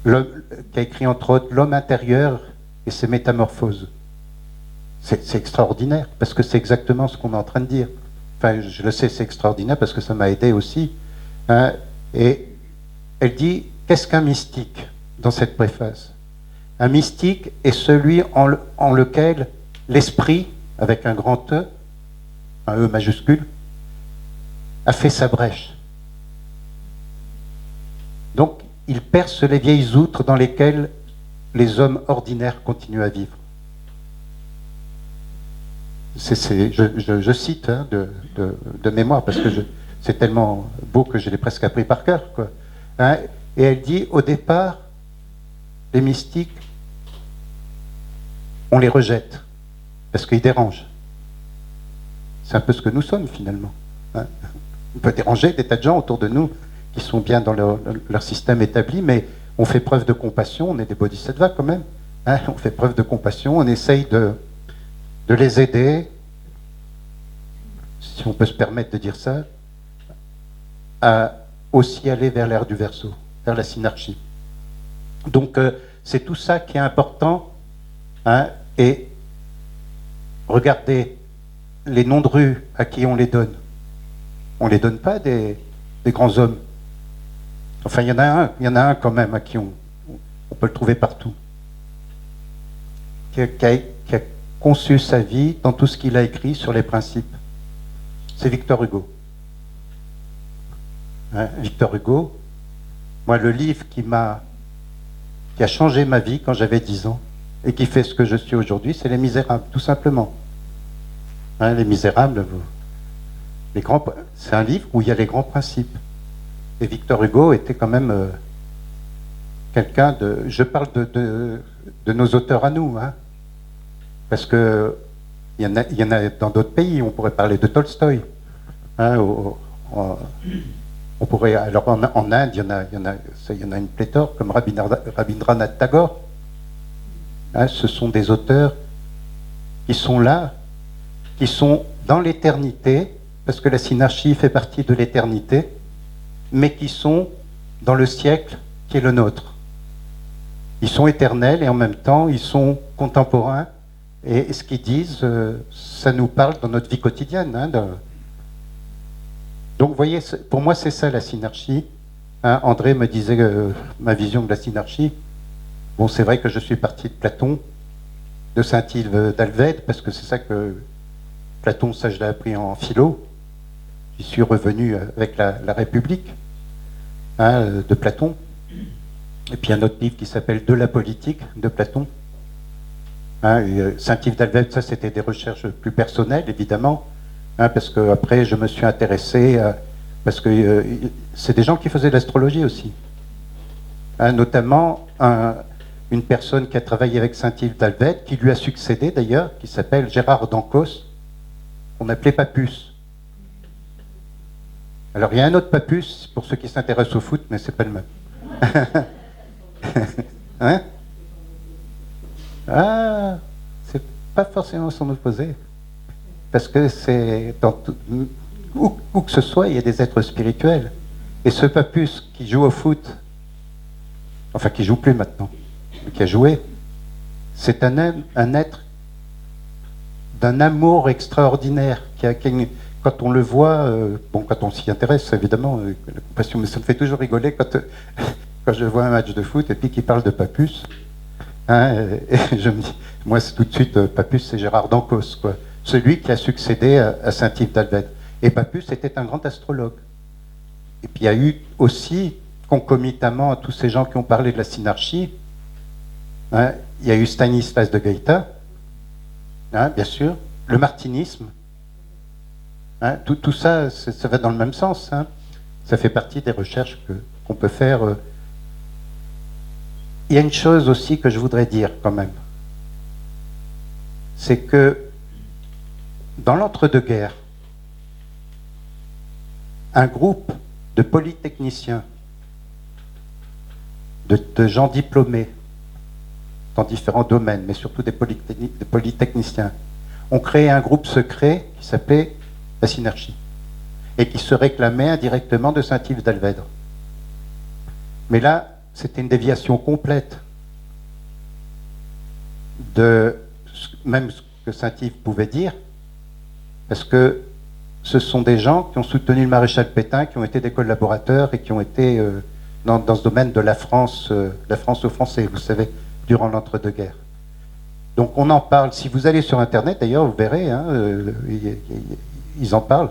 Speaker 2: qui a écrit entre autres L'homme intérieur et ses métamorphoses. C'est extraordinaire, parce que c'est exactement ce qu'on est en train de dire. Enfin, je le sais, c'est extraordinaire, parce que ça m'a aidé aussi. Hein, et elle dit, qu'est-ce qu'un mystique dans cette préface? Un mystique est celui en lequel l'esprit, avec un grand E, un E majuscule, a fait sa brèche. Donc, il perce les vieilles outres dans lesquelles les hommes ordinaires continuent à vivre. Je cite hein, de mémoire, parce que c'est tellement beau que je l'ai presque appris par cœur, quoi. Hein, et elle dit, au départ, les mystiques, on les rejette, parce qu'ils dérangent. C'est un peu ce que nous sommes, finalement. Hein. On peut déranger des tas de gens autour de nous qui sont bien dans leur système établi, mais on fait preuve de compassion, on est des bodhisattvas quand même. Hein, on fait preuve de compassion, on essaye de les aider, si on peut se permettre de dire ça, à aussi aller vers l'ère du Verseau, vers la synarchie. Donc c'est tout ça qui est important, hein, et regardez les noms de rue à qui on les donne. On ne les donne pas des grands hommes. Enfin, il y en a un quand même à qui on peut le trouver partout, qui a conçu sa vie dans tout ce qu'il a écrit sur les principes. C'est Victor Hugo. Hein, Victor Hugo, moi, le livre qui a changé ma vie quand j'avais 10 ans et qui fait ce que je suis aujourd'hui, c'est Les Misérables, tout simplement. Hein, Les Misérables, c'est un livre où il y a les grands principes. Et Victor Hugo était quand même quelqu'un de... Je parle de nos auteurs à nous, hein, parce que il y en a dans d'autres pays. On pourrait parler de Tolstoï. Hein, on pourrait, alors en Inde, il y en a une pléthore, comme Rabindranath Tagore. Hein, ce sont des auteurs qui sont là, qui sont dans l'éternité, parce que la synarchie fait partie de l'éternité, mais qui sont dans le siècle qui est le nôtre. Ils sont éternels et en même temps, ils sont contemporains. Et ce qu'ils disent, ça nous parle dans notre vie quotidienne. Hein, Donc, vous voyez, pour moi, c'est ça la synarchie. Hein, André me disait ma vision de la synarchie. Bon, c'est vrai que je suis parti de Platon, de Saint-Yves d'Alvède, parce que c'est ça que Platon, ça je l'ai appris en philo. J'y suis revenu avec la République, hein, de Platon. Et puis un autre livre qui s'appelle De la politique de Platon. Hein, Saint-Yves d'Alvède, ça c'était des recherches plus personnelles, évidemment, hein, parce qu'après je me suis intéressé, parce que c'est des gens qui faisaient de l'astrologie aussi. Hein, notamment une personne qui a travaillé avec Saint-Yves d'Alvède, qui lui a succédé d'ailleurs, qui s'appelle Gérard d'Ancos, qu'on appelait Papus. Alors il y a un autre Papus, pour ceux qui s'intéressent au foot, mais c'est pas le même. Hein? Ah, c'est pas forcément son opposé. Parce que c'est où que ce soit, il y a des êtres spirituels. Et ce Papus qui joue au foot, enfin qui joue plus maintenant, mais qui a joué, c'est un être d'un amour extraordinaire, quand on le voit, bon, quand on s'y intéresse, évidemment, la compassion, mais ça me fait toujours rigoler quand je vois un match de foot et puis qu'il parle de Papus. Hein, et je me dis, moi, c'est tout de suite, Papus, c'est Gérard d'Ancos, quoi. Celui qui a succédé à Saint-Yves d'Alvède. Et Papus était un grand astrologue. Et puis il y a eu aussi, concomitamment à tous ces gens qui ont parlé de la synarchie, hein, il y a eu Stanislas de Gaïta, hein, bien sûr, le martinisme. Hein, tout ça, ça va dans le même sens. Hein. Ça fait partie des recherches qu'on peut faire. Il y a une chose aussi que je voudrais dire quand même. C'est que dans l'entre-deux-guerres, un groupe de polytechniciens, de gens diplômés dans différents domaines, mais surtout des polytechniciens, ont créé un groupe secret qui s'appelait la synarchie et qui se réclamait indirectement de Saint-Yves d'Alvède. Mais là, c'était une déviation complète de même ce que Saint-Yves pouvait dire, parce que ce sont des gens qui ont soutenu le maréchal Pétain, qui ont été des collaborateurs et qui ont été dans ce domaine de la France aux Français, vous savez, durant l'entre-deux-guerres. Donc on en parle. Si vous allez sur Internet, d'ailleurs, vous verrez, hein, ils en parlent.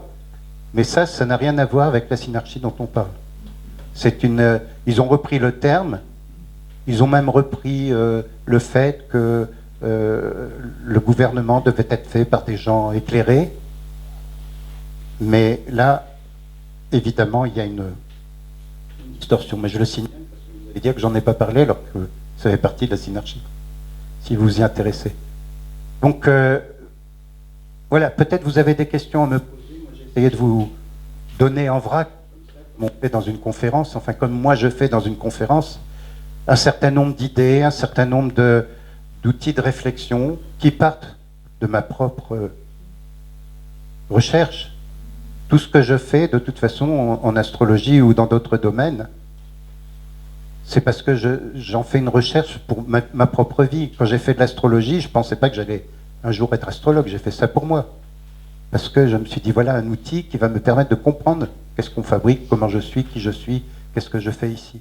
Speaker 2: Mais ça n'a rien à voir avec la synarchie dont on parle. Ils ont repris le terme, ils ont même repris le fait que le gouvernement devait être fait par des gens éclairés. Mais là, évidemment, il y a une distorsion. Mais je le signale, parce que vous allez dire que j'en ai pas parlé, alors que ça fait partie de la synarchie, si vous y intéressez. Donc, voilà, peut-être vous avez des questions à me poser. Moi, j'ai essayé de vous donner en vrac, comme on fait dans une conférence, enfin comme moi je fais dans une conférence, un certain nombre d'idées, un certain nombre d'outils de réflexion qui partent de ma propre recherche. Tout ce que je fais, de toute façon, en astrologie ou dans d'autres domaines, c'est parce que j'en fais une recherche pour ma propre vie. Quand j'ai fait de l'astrologie, je ne pensais pas que j'allais un jour être astrologue, j'ai fait ça pour moi. Parce que je me suis dit, voilà un outil qui va me permettre de comprendre qu'est-ce qu'on fabrique, comment je suis, qui je suis, qu'est-ce que je fais ici.